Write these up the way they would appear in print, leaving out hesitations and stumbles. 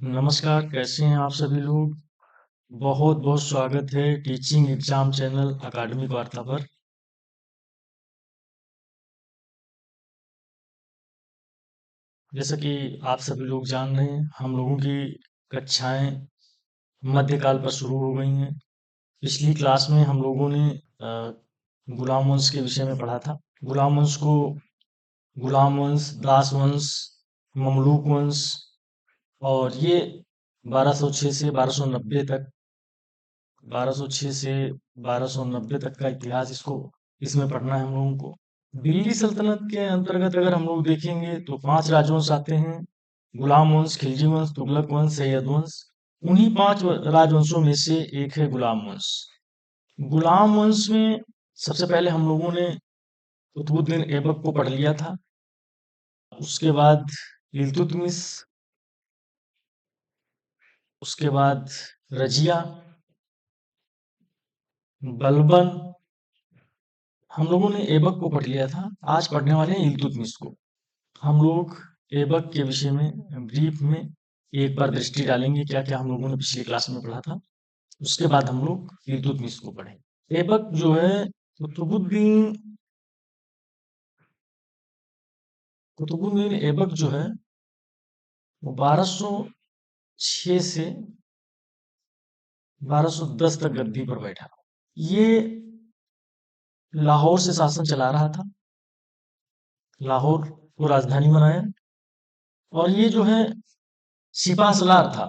नमस्कार, कैसे हैं आप सभी लोग? बहुत बहुत स्वागत है टीचिंग एग्जाम चैनल अकाडमिक वार्ता पर। जैसा कि आप सभी लोग जान रहे हैं, हम लोगों की कक्षाएं मध्यकाल पर शुरू हो गई हैं। पिछली क्लास में हम लोगों ने गुलाम वंश के विषय में पढ़ा था। गुलाम वंश को गुलाम वंश, दास वंश, ममलूक वंश, और ये 1206 से 1290 तक 1206 से 1290 तक का इतिहास इसमें पढ़ना है हम लोगों को। दिल्ली सल्तनत के अंतर्गत अगर हम लोग देखेंगे तो 5 राजवंश आते हैं: गुलाम वंश, खिलजी वंश, तुगलक वंश, सैयद वंश। उन्हीं 5 राजवंशों में से एक है गुलाम वंश। गुलाम वंश में सबसे पहले हम लोगों ने कुतुबुद्दीन ऐबक को पढ़ लिया था। उसके बाद इल्तुतमिश, उसके बाद रजिया, बलबन। हम लोगों ने ऐबक को पढ़ लिया था। आज पढ़ने वाले हैं इल्तुतमिश को। हम लोग ऐबक के विषय में ब्रीफ में एक बार दृष्टि डालेंगे, क्या क्या हम लोगों ने पिछली क्लास में पढ़ा था। उसके बाद हम लोग इल्तुतमिश को पढ़ेंगे। ऐबक जो है, कुतुबुद्दीन कुतुबुद्दीन ऐबक जो है वो 1206 से 1210 तक गद्दी पर बैठा। ये लाहौर से शासन चला रहा था। लाहौर को राजधानी बनाया, और ये जो है सिपह सलार था,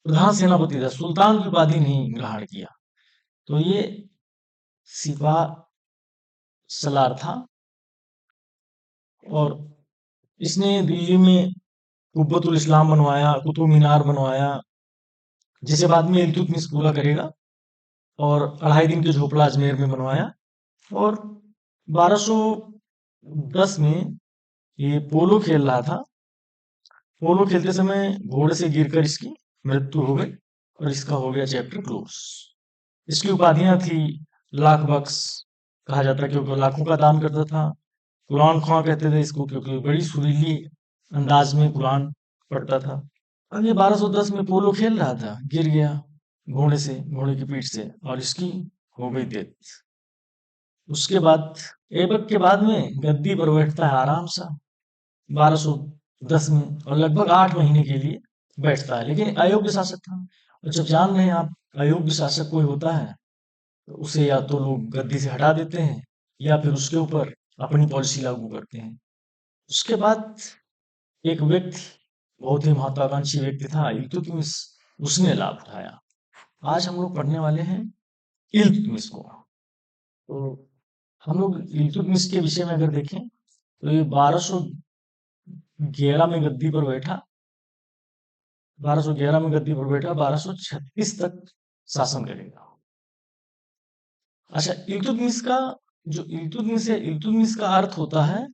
प्रधान सेनापति था, सुल्तान की उपाधि नहीं ग्रहण किया। तो ये सिपह सलार था, और इसने दिल्ली में कुब्बतुल इस्लाम बनवाया, कुतुब मीनार बनवाया, जिसे बाद में इल्तुतमिश पूरा करेगा, और 2.5 दिन के झोपड़ा अजमेर में बनवाया। और 1210 में ये पोलो खेल रहा था। पोलो खेलते समय घोड़े से गिरकर इसकी मृत्यु हो गई, और इसका हो गया चैप्टर क्लोज। इसकी उपाधियां थी लाख बख्श, कहा जाता क्योंकि लाखों का दान करता था। कुरान ख्वां कहते थे इसको, क्योंकि बड़ी सुरीली अंदाज में कुरान पढ़ता था। अब ये 1210 में पोलो खेल रहा था, गिर गया घोड़े की पीठ से, और इसकी हो गई डेथ। उसके बाद ऐबक के बाद में गद्दी पर बैठता है आराम सा 1210 में, और लगभग 8 महीने के लिए बैठता है, लेकिन अयोग्य शासक था। और जब जान रहे हैं आप, अयोग्य शासक कोई होता है तो उसे या तो लोग गद्दी से हटा देते हैं, या फिर उसके ऊपर अपनी पॉलिसी लागू करते हैं। उसके बाद एक व्यक्ति, बहुत ही महत्वाकांक्षी व्यक्ति था, इल्तुतमिश, उसने लाभ उठाया। आज हम लोग पढ़ने वाले हैं इल्तुतमिश को। तो हम लोग इल्तुतमिश के विषय में अगर देखें तो ये 1211 में गद्दी पर बैठा, 1236 तक शासन करेगा। अच्छा, इल्तुतमिश का जो इल्तुतमिश है, इल्तुतमिश का अर्थ होता है,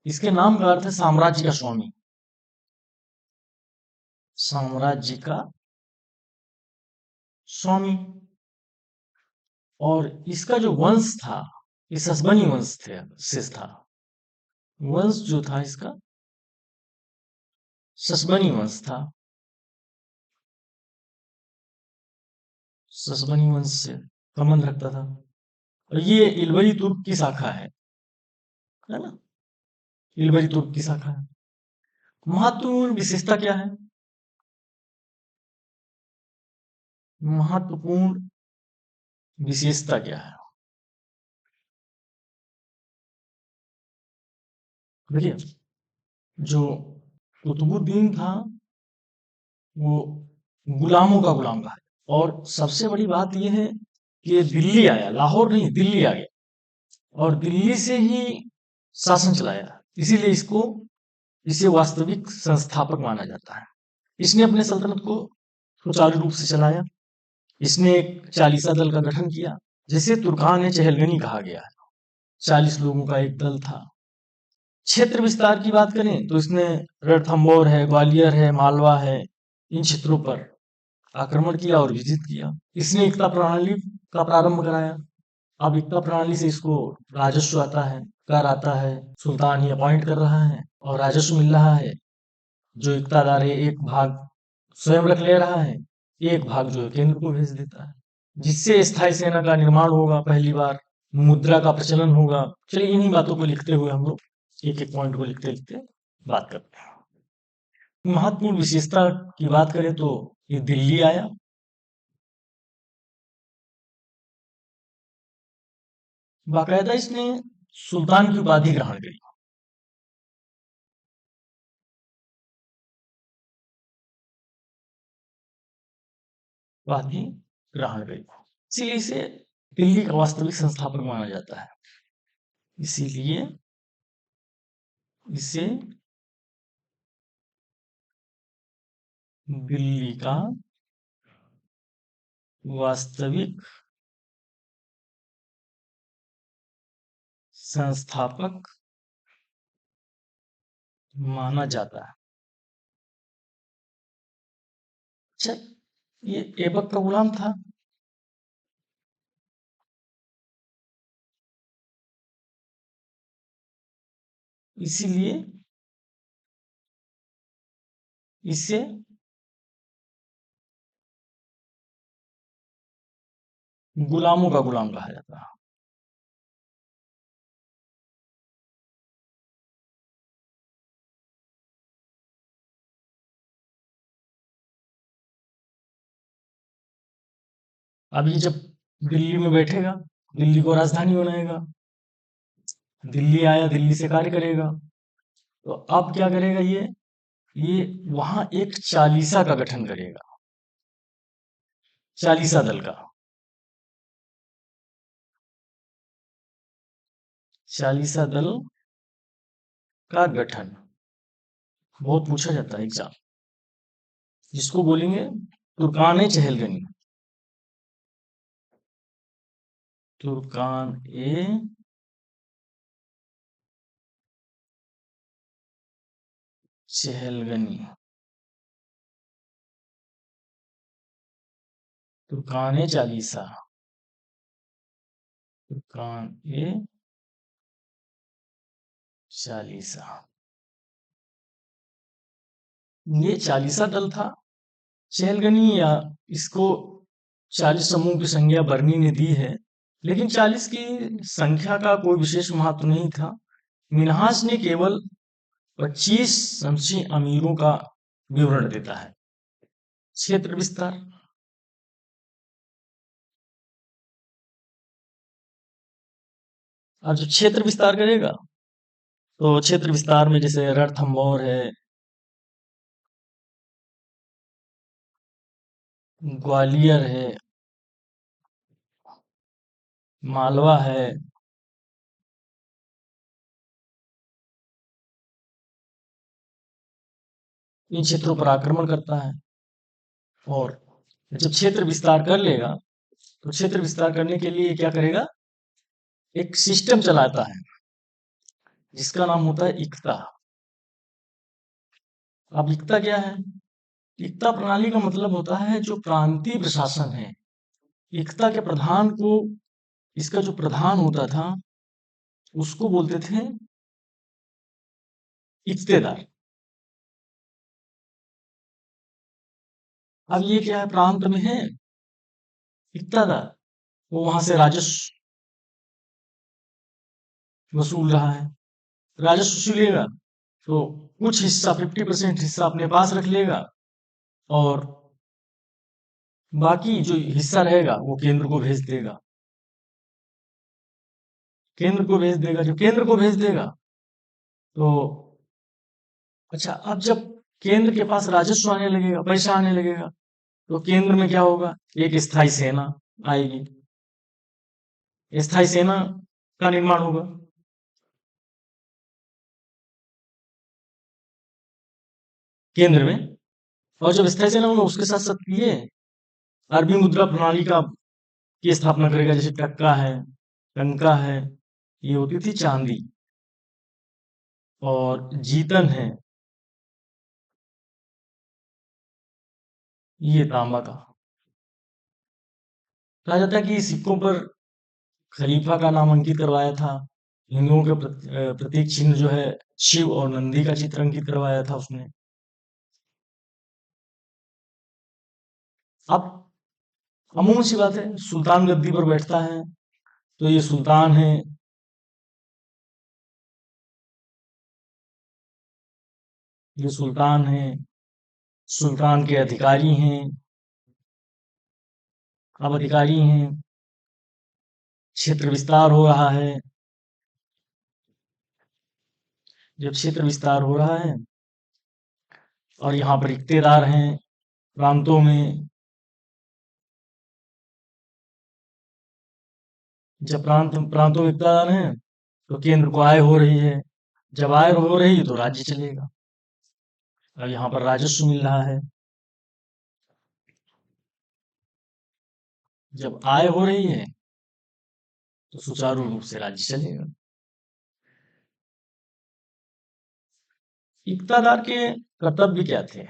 इसके नाम का अर्थ है साम्राज्य का स्वामी। साम्राज्य का स्वामी। और इसका जो वंश था, ये ससबनी वंश से था। वंश जो था इसका ससबनी वंश था। ससबनी वंश से संबंध रखता था, और ये इल्बरी तुर्क की शाखा है ना। इल्बरी तुर्क की शाखा है। महत्वपूर्ण विशेषता क्या है? महत्वपूर्ण विशेषता क्या है? देखिए, जो कुतुबुद्दीन था वो गुलामों का गुलाम था। और सबसे बड़ी बात यह है कि ये दिल्ली आया, लाहौर नहीं, दिल्ली आ गया, और दिल्ली से ही शासन चलाया। इसीलिए इसे वास्तविक संस्थापक माना जाता है। इसने अपने सल्तनत को सुचारू रूप से चलाया। इसने एक चालीसा दल का गठन किया, जिसे तुर्कान चहलगनी कहा गया है। 40 लोगों का एक दल था। क्षेत्र विस्तार की बात करें तो इसने रणथंभौर है, ग्वालियर है, मालवा है, इन क्षेत्रों पर आक्रमण किया और विजित किया। इसने एकता प्रणाली का प्रारंभ कराया। अब एकता प्रणाली से इसको राजस्व आता है, कर आता है, सुल्तान ही अपॉइंट कर रहा है, और राजस्व मिल रहा है। जो इक़्तादार है एक भाग स्वयं रख ले रहा है, एक भाग जो है केंद्र को भेज देता है, जिससे स्थायी सेना का निर्माण होगा पहली बार, मुद्रा का प्रचलन होगा। चलिए इन्हीं बातों को लिखते हुए हम लोग एक एक पॉइंट को लिखते लिखते बात करते हैं। महत्वपूर्ण विशेषता की बात करें तो ये दिल्ली आया, बाकायदा इसने सुल्तान की उपाधि ग्रहण करी। उपाधि ग्रहण करी, इसीलिए इसे दिल्ली का वास्तविक संस्थापक माना जाता है। इसीलिए इसे दिल्ली का वास्तविक संस्थापक माना जाता है। अच्छा, ये ऐबक का गुलाम था, इसीलिए इसे गुलामों का गुलाम कहा जाता है। अब ये जब दिल्ली में बैठेगा, दिल्ली को राजधानी बनाएगा, दिल्ली आया, दिल्ली से कार्य करेगा, तो अब क्या करेगा ये वहां एक चालीसा का गठन करेगा, चालीसा दल का, चालीसा दल का गठन बहुत पूछा जाता है एग्जाम, जिसको बोलेंगे तुर्कान ए चहलगनी, तुर्कान ए चहलगनी, तुर्कान ए चालीसा, तुर्कान ए चालीसा, ये चालीसा दल था। चहलगनी या इसको 40 समूह की संज्ञा बर्नी ने दी है, लेकिन 40 की संख्या का कोई विशेष महत्व नहीं था। मिन्हाज ने केवल 25 शमसी अमीरों का विवरण देता है। क्षेत्र विस्तार, अब जब क्षेत्र विस्तार करेगा तो क्षेत्र विस्तार में जैसे रणथंभौर है, ग्वालियर है, मालवा है, इन क्षेत्रों पर आक्रमण करता है। और जब क्षेत्र विस्तार कर लेगा तो क्षेत्र विस्तार करने के लिए क्या करेगा, एक सिस्टम चलाता है जिसका नाम होता है इक्ता। अब इक्ता क्या है? इक्ता प्रणाली का मतलब होता है जो प्रांतीय प्रशासन है। इक्ता के प्रधान को, इसका जो प्रधान होता था उसको बोलते थे इक्तेदार। अब ये क्या है, प्रांत में है इक्तादार, वो वहां से राजस्व वसूल रहा है, राजस्व वसूलेगा तो कुछ हिस्सा 50% हिस्सा अपने पास रख लेगा, और बाकी जो हिस्सा रहेगा वो केंद्र को भेज देगा, केंद्र को भेज देगा। जो केंद्र को भेज देगा तो अच्छा, अब जब केंद्र के पास राजस्व आने लगेगा, पैसा आने लगेगा, तो केंद्र में क्या होगा, एक स्थायी सेना आएगी, स्थायी सेना का निर्माण होगा। केंद्र में, और जब स्थायी सेना होगा उसके साथ साथ ये अरबी मुद्रा प्रणाली का की स्थापना करेगा, जैसे टक्का है, टंका है, ये होती थी चांदी, और जीतन है, ये तांबा का। कहा जाता है कि सिक्कों पर खलीफा का नाम अंकित करवाया था, हिंदुओं के प्रतीक चिन्ह जो है शिव और नंदी का चित्र अंकित करवाया था उसने। अब अमूमन सी बात है, सुल्तान गद्दी पर बैठता है तो ये सुल्तान है, ये सुल्तान है, सुल्तान के अधिकारी हैं, अब अधिकारी हैं, क्षेत्र विस्तार हो रहा है। जब क्षेत्र विस्तार हो रहा है और यहाँ पर इक्तेदार हैं प्रांतों में, जब प्रांतों में इक्तेदार हैं तो केंद्र को आय हो रही है, जब आय हो रही है तो राज्य चलेगा, और यहाँ पर राजस्व मिल रहा है। जब आय हो रही है तो सुचारू रूप से राज्य चलेगा। इक्तादार के कर्तव्य क्या थे?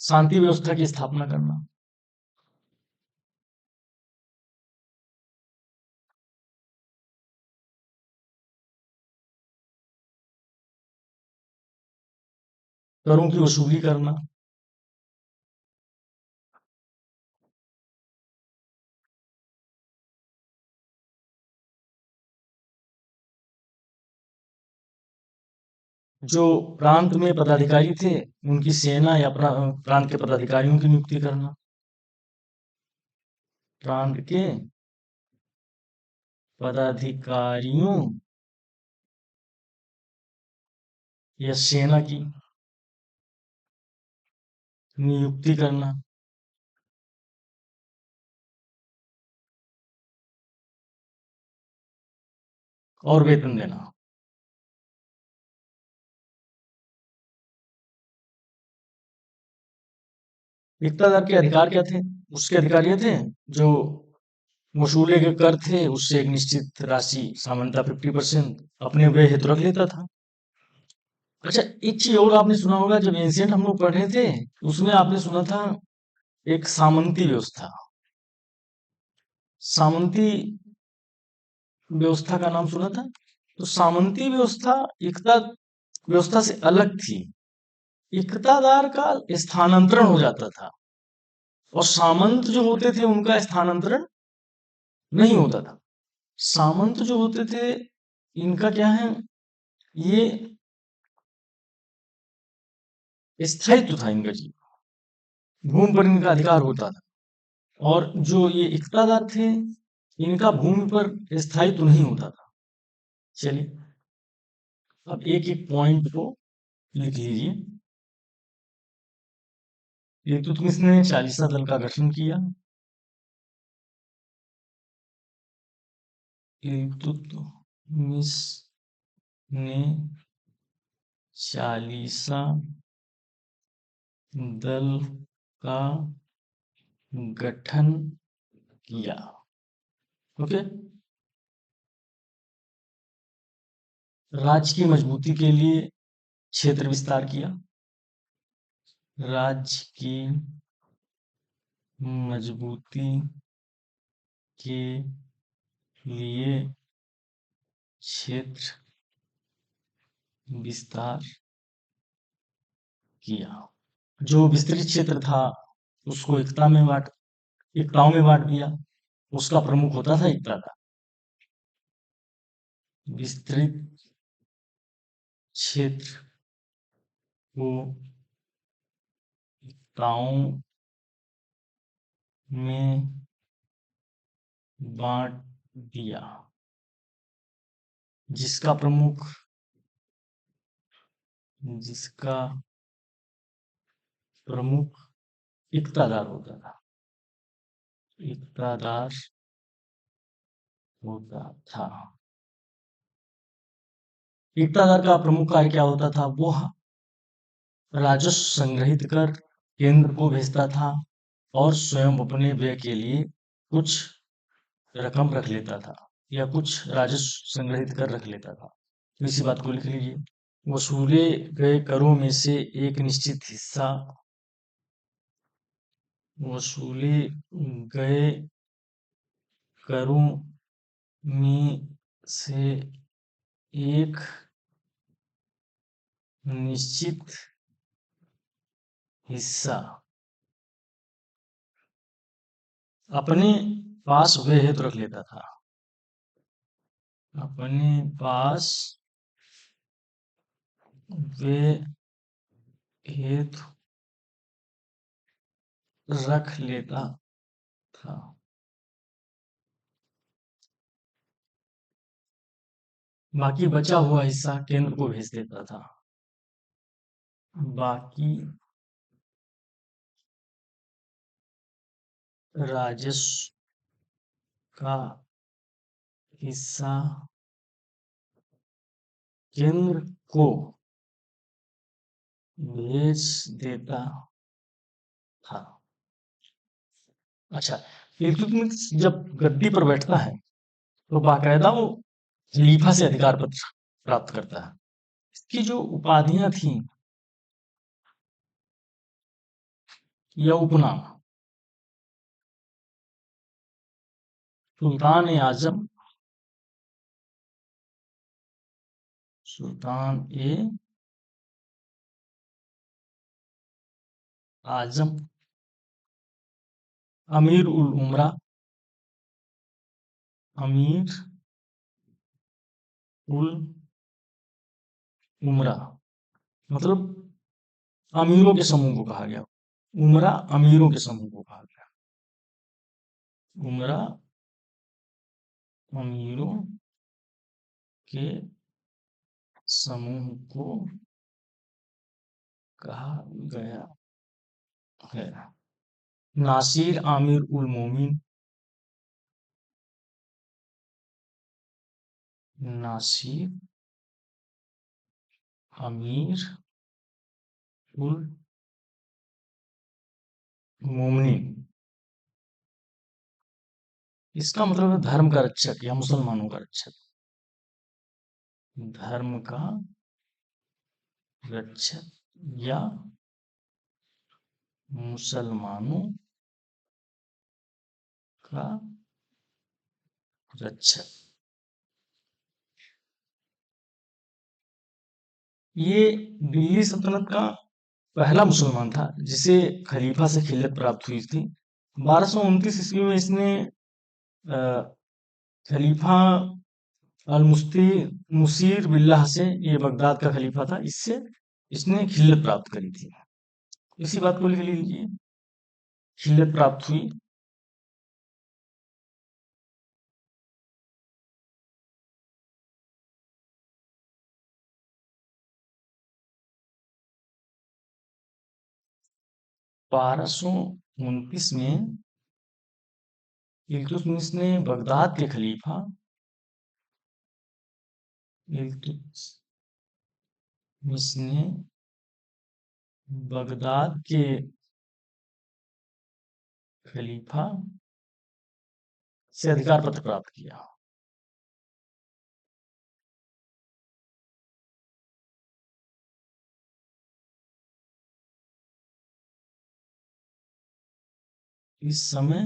शांति व्यवस्था की स्थापना करना, करों की वसूली करना, जो प्रांत में पदाधिकारी थे उनकी सेना या प्रांत के पदाधिकारियों की नियुक्ति करना, प्रांत के पदाधिकारियों या सेना की नियुक्ति करना, और वेतन देना। इक्तादार के अधिकार क्या थे? उसके अधिकार ये थे, जो वसूले के कर थे उससे एक निश्चित राशि, सामान्यतः 50% अपने व्यय हेतु रख लेता था। अच्छा, एक चीज और आपने सुना होगा, जब एंशियंट हम लोग पढ़ रहे थे उसमें आपने सुना था एक सामंती व्यवस्था। सामंती व्यवस्था का नाम सुना था? तो सामंती व्यवस्था एकता व्यवस्था से अलग थी। इकतादार का स्थानांतरण हो जाता था और सामंत जो होते थे उनका स्थानांतरण नहीं होता था। सामंत जो होते थे इनका क्या है, ये स्थायित्व था इनका, जी, भूमि पर इनका अधिकार होता था। और जो ये इकतादार थे इनका भूमि पर स्थायित्व नहीं होता था। चलिए, अब एक एक पॉइंट को लिख लीजिए। इल्तुतमिश ने चालीसा दल का गठन किया। इल्तुतमिश ने चालीसा दल का गठन किया। ओके, राज्य की मजबूती के लिए क्षेत्र विस्तार किया। राज्य की मजबूती के लिए क्षेत्र विस्तार किया। जो विस्तृत क्षेत्र था उसको एकताओं में बांट दिया। उसका प्रमुख होता था एकता। विस्तृत क्षेत्र को एकताओं में बांट दिया, जिसका प्रमुख इक्तादार होता था। इक्तादार होता था। इक्तादार का प्रमुख कार्य क्या होता था? वो राजस्व संग्रहित कर केंद्र को भेजता था और स्वयं अपने व्यय के लिए कुछ रकम रख लेता था या कुछ राजस्व संग्रहित कर रख लेता था। तो इसी बात को लिख लीजिए। वसूले गए करों में से एक निश्चित हिस्सा, वसूले गए करों में से एक निश्चित हिस्सा अपने पास वे हेतु रख लेता था। अपने पास वे हेतु रख लेता था। बाकी बचा हुआ हिस्सा केंद्र को भेज देता था। बाकी राजस्व का हिस्सा केंद्र को भेज देता था। अच्छा, इल्तुतमिश जब गद्दी पर बैठता है तो बाकायदा वो खलीफा से अधिकार पत्र प्राप्त करता है। इसकी जो उपाधियां थी या उपनाम, सुल्तान ए आजम, सुल्तान ए आजम, अमीर उल उमरा, अमीर उल उमरा मतलब अमीरों के समूह को कहा गया। उमरा अमीरों के समूह को कहा गया। उमरा अमीरों के समूह को कहा गया है। नासिर आमिर उल मोमिन, नासिर अमीर उल मोमिन, इसका मतलब है धर्म का रक्षक या मुसलमानों का रक्षक। धर्म का रक्षक या मुसलमानों का रक्षक। ये दिल्ली सल्तनत का पहला मुसलमान था जिसे खलीफा से खिलत प्राप्त हुई थी। 1229 ईस्वी में इसने अ, खलीफा अल मुस्ती मुसीर बिल्लाह से, ये बगदाद का खलीफा था, इससे इसने खिलत प्राप्त करी थी। इसी बात को लिख लीजिए, खिलत प्राप्त हुई। बारह सौ उनतीस में इल्तुतमिश ने बगदाद के खलीफा इल्तुतमिश ने बगदाद के खलीफा से अधिकार पत्र प्राप्त किया। इस समय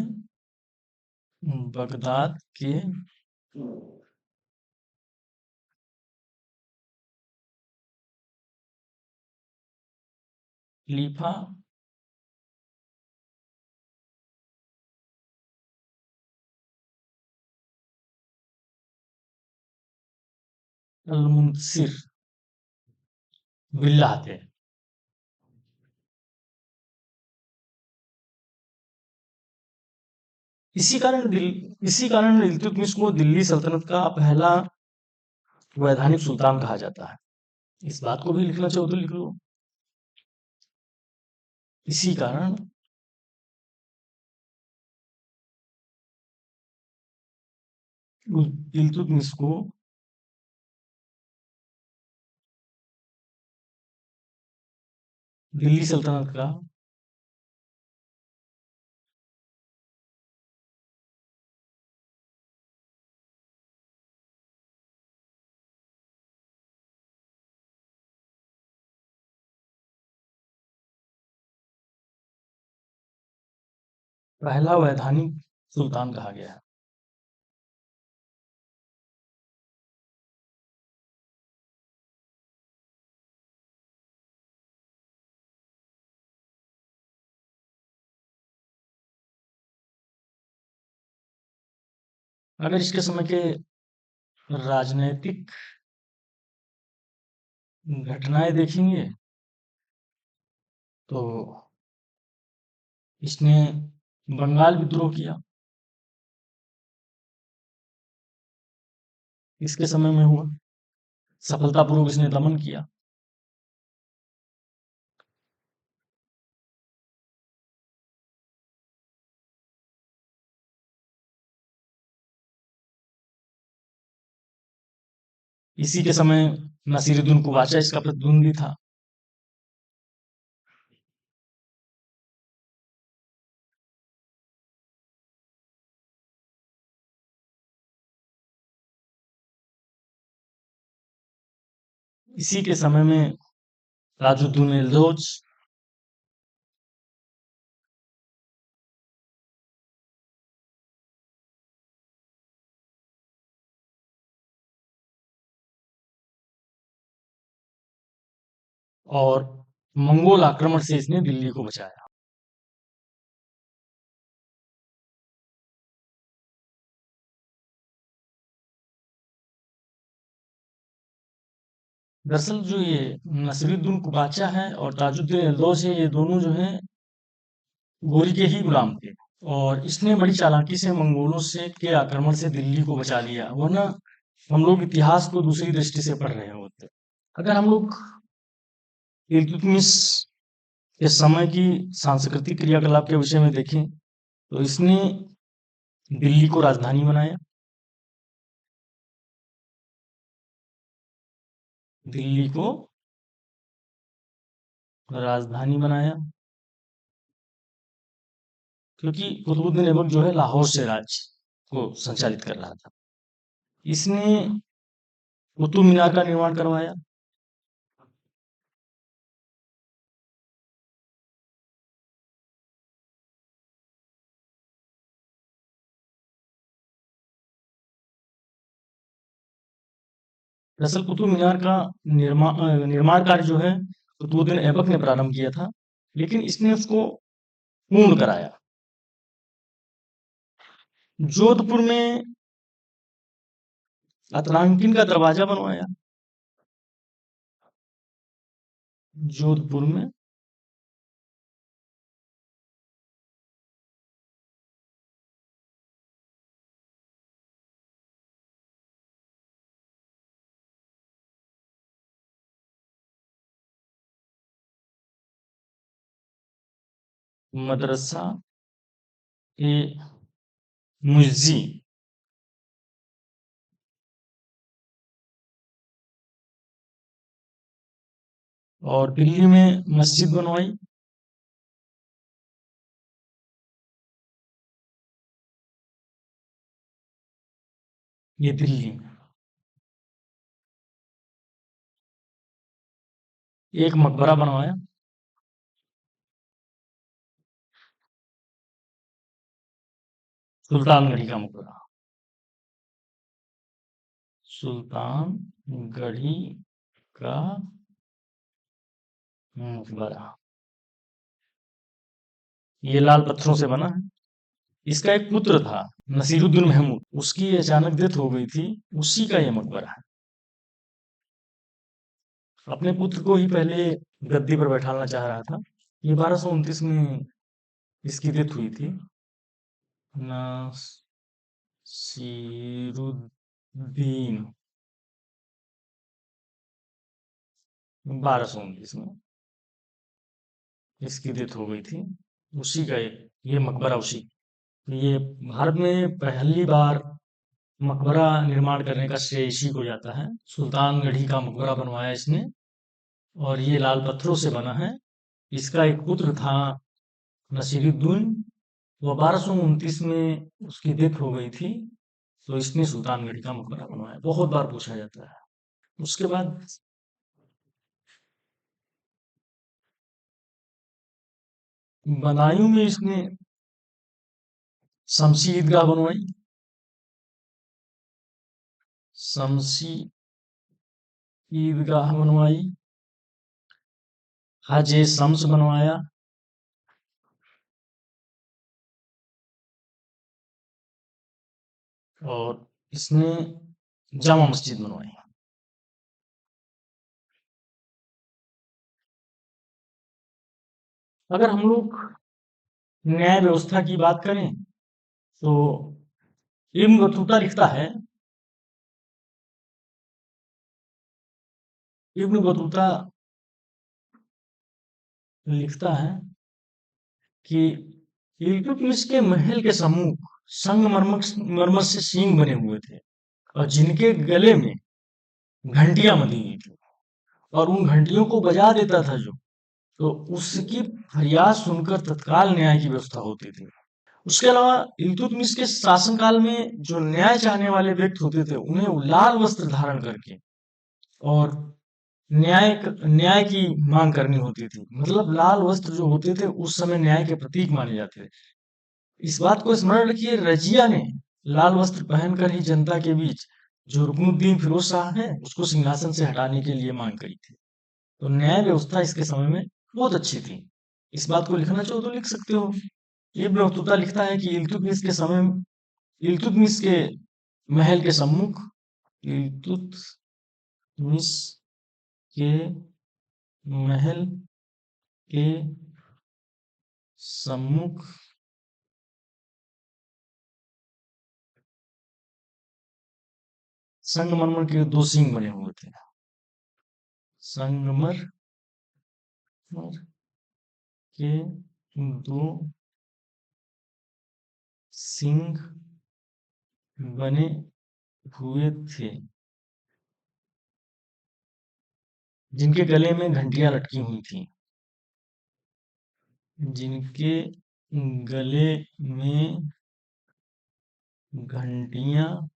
बगदाद के खलीफा अल मुंसिर बिल्लाह थे। इसी कारण इल्तुतमिश को दिल्ली सल्तनत का पहला वैधानिक सुल्तान कहा जाता है। इस बात को भी लिखना चाहो तो लिख लो। इसी कारण इल्तुतमिश को दिल्ली सल्तनत का पहला वैधानिक सुल्तान कहा गया है। अगर इसके समय के राजनैतिक घटनाएं देखेंगे तो इसने बंगाल विद्रोह किया, इसके समय में हुआ, सफलतापूर्वक इसने दमन किया। इसी के समय नसीरुद्दीन कुबाचा इसका प्रतिद्वंदी था। इसी के समय में ताजुद्दीन एल्दोज, और मंगोल आक्रमण से इसने दिल्ली को बचाया। दरअसल जो ये नसीरुद्दीन कुबाचा है और ताजुद्दीन एल्दोज है, ये दोनों जो हैं गोरी के ही गुलाम थे, और इसने बड़ी चालाकी से मंगोलों से के आक्रमण से दिल्ली को बचा लिया, वरना हम लोग इतिहास को दूसरी दृष्टि से पढ़ रहे होते। अगर हम लोग इल्तुतमिश के समय की सांस्कृतिक क्रियाकलाप के विषय में देखें तो इसने दिल्ली को राजधानी बनाया, दिल्ली को राजधानी बनाया, क्योंकि कुतुबुद्दीन ऐबक जो है लाहौर से राज्य को संचालित कर रहा था। इसने कुतुब मीनार का निर्माण करवाया, दरअसल कुतुब मीनार का निर्माण कार्य जो है कुतुबुद्दीन ऐबक ने प्रारंभ किया था, लेकिन इसने उसको पूर्ण कराया। जोधपुर में अतलांकिन का दरवाजा बनवाया, जोधपुर में मदरसा ए मुइज्जी, और दिल्ली में मस्जिद बनवाई, ये दिल्ली में एक मकबरा बनवाया, सुल्तानगढ़ी का मकबरा, सुल्तानगढ़ी का मकबरा, ये लाल पत्थरों से बना है। इसका एक पुत्र था नसीरुद्दीन महमूद, उसकी अचानक डेथ हो गई थी, उसी का ये मकबरा है। अपने पुत्र को ही पहले गद्दी पर बैठाना चाह रहा था। ये 1229 में इसकी डेथ हुई थी। नसीरुद्दीन 1229 में इसकी डेथ हो गई थी, उसी का ये मकबरा उसी, ये भारत में पहली बार मकबरा निर्माण करने का श्रेय इसी को जाता है। सुल्तानगढ़ी का मकबरा बनवाया इसने, और ये लाल पत्थरों से बना है। इसका एक पुत्र था नसीरुद्दीन, वो 1229 में उसकी डेथ हो गई थी, तो इसने सुल्तानगढ़ी का मकबरा बनवाया। बहुत बार पूछा जाता है। उसके बाद बदायूं में इसने शमसी ईदगाह बनवाई, शमसी ईदगाह बनवाई, हज शम्स बनवाया, और इसने जामा मस्जिद बनवाई। अगर हम लोग न्याय व्यवस्था की बात करें तो इब्न बतूता लिखता है, इब्न बतूता लिखता है कि इल्तुतमिश के महल के सम्मुख संगमरमर मरमर से सींग बने हुए थे और जिनके गले में घंटियां बंधी हुई थी, और उन घंटियों को बजा देता था जो, तो उसकी फरियाद सुनकर तत्काल न्याय की व्यवस्था होती थी। उसके अलावा इल्तुतमिश के शासनकाल में जो न्याय चाहने वाले व्यक्ति होते थे उन्हें वो लाल वस्त्र धारण करके और न्याय की मांग करनी होती थी। मतलब लाल वस्त्र जो होते थे उस समय न्याय के प्रतीक माने जाते थे। इस बात को स्मरण रखिए, रजिया ने लाल वस्त्र पहनकर ही जनता के बीच जो रुकनुद्दीन फिरोज शाह है उसको सिंहासन से हटाने के लिए मांग करी थी। तो न्याय व्यवस्था इसके समय में बहुत अच्छी थी। इस बात को लिखना चाहो तो लिख सकते हो। इब्न बतूता लिखता है कि इल्तुतमिश के महल के सम्मुख इल्तुतमिश के महल के सम्मुख संगमरमर के दो सिंह बने हुए थे। संगमर के दो सिंह बने हुए थे जिनके गले में घंटियां लटकी हुई थी। जिनके गले में घंटियां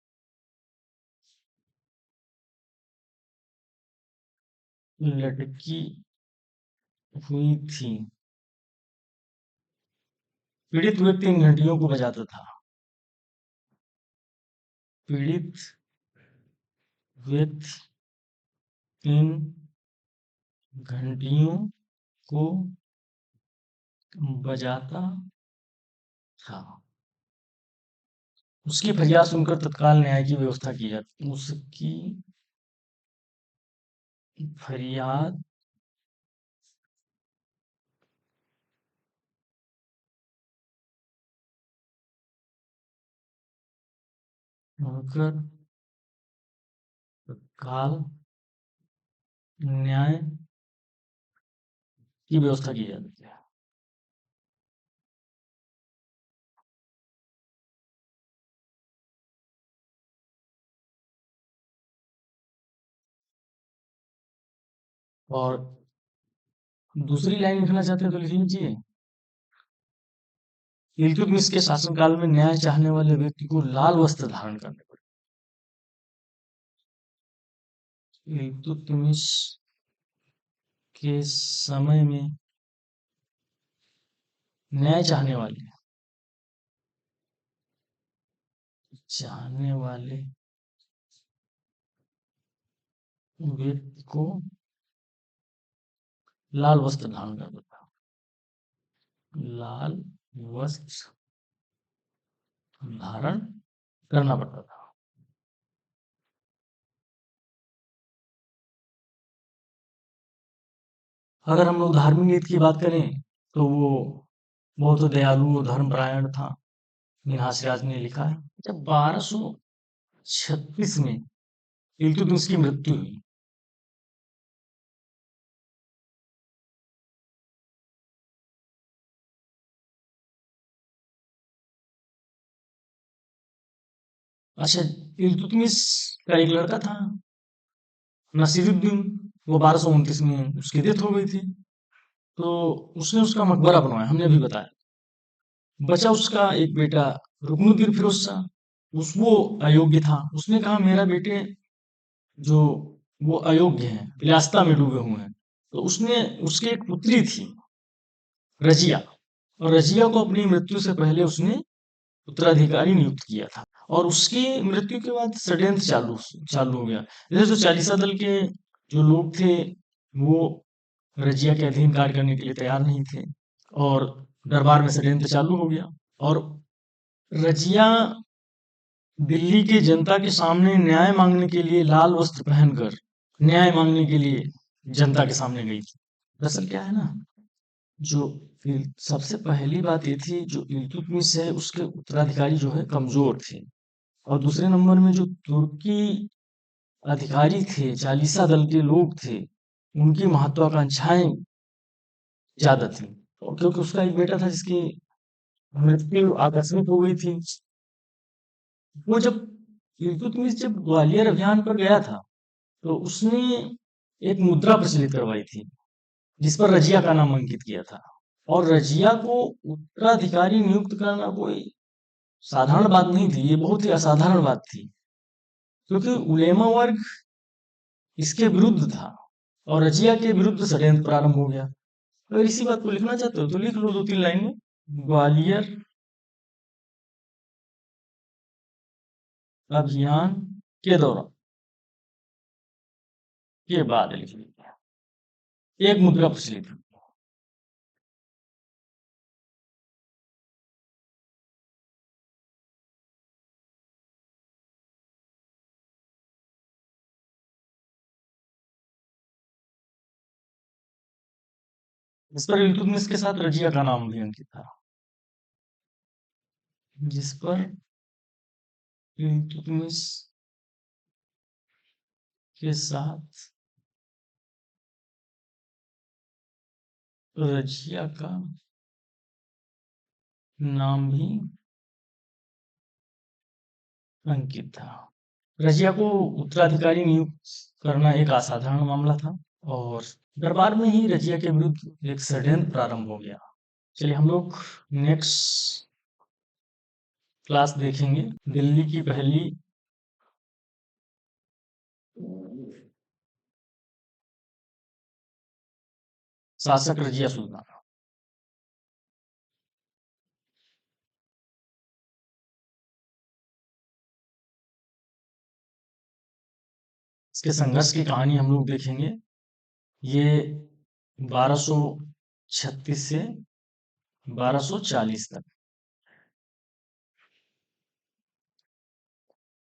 लटकी हुई थी। पीड़ित व्यक्ति इन घंटियों को बजाता था। पीड़ित व्यक्ति इन घंटियों को बजाता था। उसकी फरियाद सुनकर तत्काल न्याय की व्यवस्था की जाती। उसकी फरियाद सुनकर तत्काल न्याय की व्यवस्था की जाती है। और दूसरी लाइन लिखना चाहते हैं तो लिख लीजिए। इल्तुतमिश के शासनकाल में न्याय चाहने वाले व्यक्ति को लाल वस्त्र धारण करने पड़े। इल्तुतमिश के समय में न्याय चाहने वाले व्यक्ति को लाल वस्त्र धारण करना था। लाल वस्त्र धारण करना पड़ता था। अगर हम लोग धार्मिक नीति की बात करें तो वो बहुत दयालु और धर्मपरायण था। मिन्हाज सिराज ने लिखा है, जब 1236 में इल्तुतमिश की मृत्यु हुई, अच्छा, इल्तुतमिश का एक लड़का था नसीरुद्दीन, वो 1229 में उसकी डेथ हो गई थी। तो उसने उसका मकबरा बनवाया, हमने अभी बताया। बचा उसका एक बेटा रुकनुद्दीन फिरोज शाह। उस वो अयोग्य था। उसने कहा मेरा बेटे जो वो अयोग्य हैं, विलासिता में डूबे हुए हैं। तो उसने उसकी एक पुत्री थी रजिया, और रजिया को अपनी मृत्यु से पहले उसने उत्तराधिकारी नियुक्त किया था। और उसकी मृत्यु के बाद षड्यंत्र चालू चालू हो गया। जैसे जो चालीसा दल के जो लोग थे वो रजिया के अधीन कार्य करने के लिए तैयार नहीं थे, और दरबार में षड्यंत्र चालू हो गया। और रजिया दिल्ली की जनता के सामने न्याय मांगने के लिए लाल वस्त्र पहनकर न्याय मांगने के लिए जनता के सामने गई थी। दरअसल क्या है ना, जो सबसे पहली बात ये थी, जो इल्तुतमिश है उसके उत्तराधिकारी जो है कमजोर थे, और दूसरे नंबर में जो तुर्की अधिकारी थे, चालीसा दल के लोग थे, उनकी महत्वाकांक्षाएं ज्यादा थी। और क्योंकि उसका एक बेटा था जिसकी मृत्यु आकस्मिक हो गई थी। वो जब इल्तुतमिश जब ग्वालियर अभियान पर गया था, तो उसने एक मुद्रा प्रचलित करवाई थी जिस पर रजिया का नाम अंकित किया था। और रजिया को उत्तराधिकारी नियुक्त करना कोई साधारण बात नहीं थी, ये बहुत ही असाधारण बात थी, क्योंकि उलेमा वर्ग इसके विरुद्ध था और रजिया के विरुद्ध षड्यंत्र प्रारंभ हो गया। अगर इसी बात को लिखना चाहते हो तो लिख लो 2-3 लाइन में, ग्वालियर अभियान के दौरान के बाद लिख लीजिए एक मुद्रा प्रचलित हुई। जिस पर इल्तुतमिश के साथ रजिया का नाम भी अंकित था। जिस पर इल्तुतमिश के साथ रजिया का नाम भी अंकित था। रजिया को उत्तराधिकारी नियुक्त करना एक असाधारण मामला था, और दरबार में ही रजिया के विरुद्ध एक षड्यंत्र प्रारंभ हो गया। चलिए हम लोग नेक्स्ट क्लास देखेंगे दिल्ली की पहली शासक रजिया सुल्तान। इसके संघर्ष की कहानी हम लोग देखेंगे। ये 1236 से 1240 तक,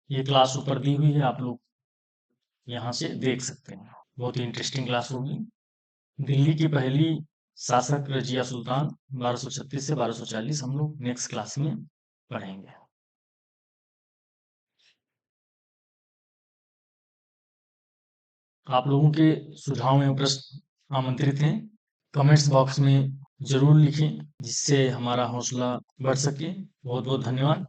ये क्लास ऊपर दी हुई है, आप लोग यहाँ से देख सकते हैं। बहुत ही इंटरेस्टिंग क्लास होगी। दिल्ली की पहली शासक रजिया सुल्तान 1236 से 1240 हम लोग नेक्स्ट क्लास में पढ़ेंगे। आप लोगों के सुझाव एवं प्रश्न आमंत्रित हैं, कमेंट्स बॉक्स में जरूर लिखें, जिससे हमारा हौसला बढ़ सके। बहुत बहुत धन्यवाद।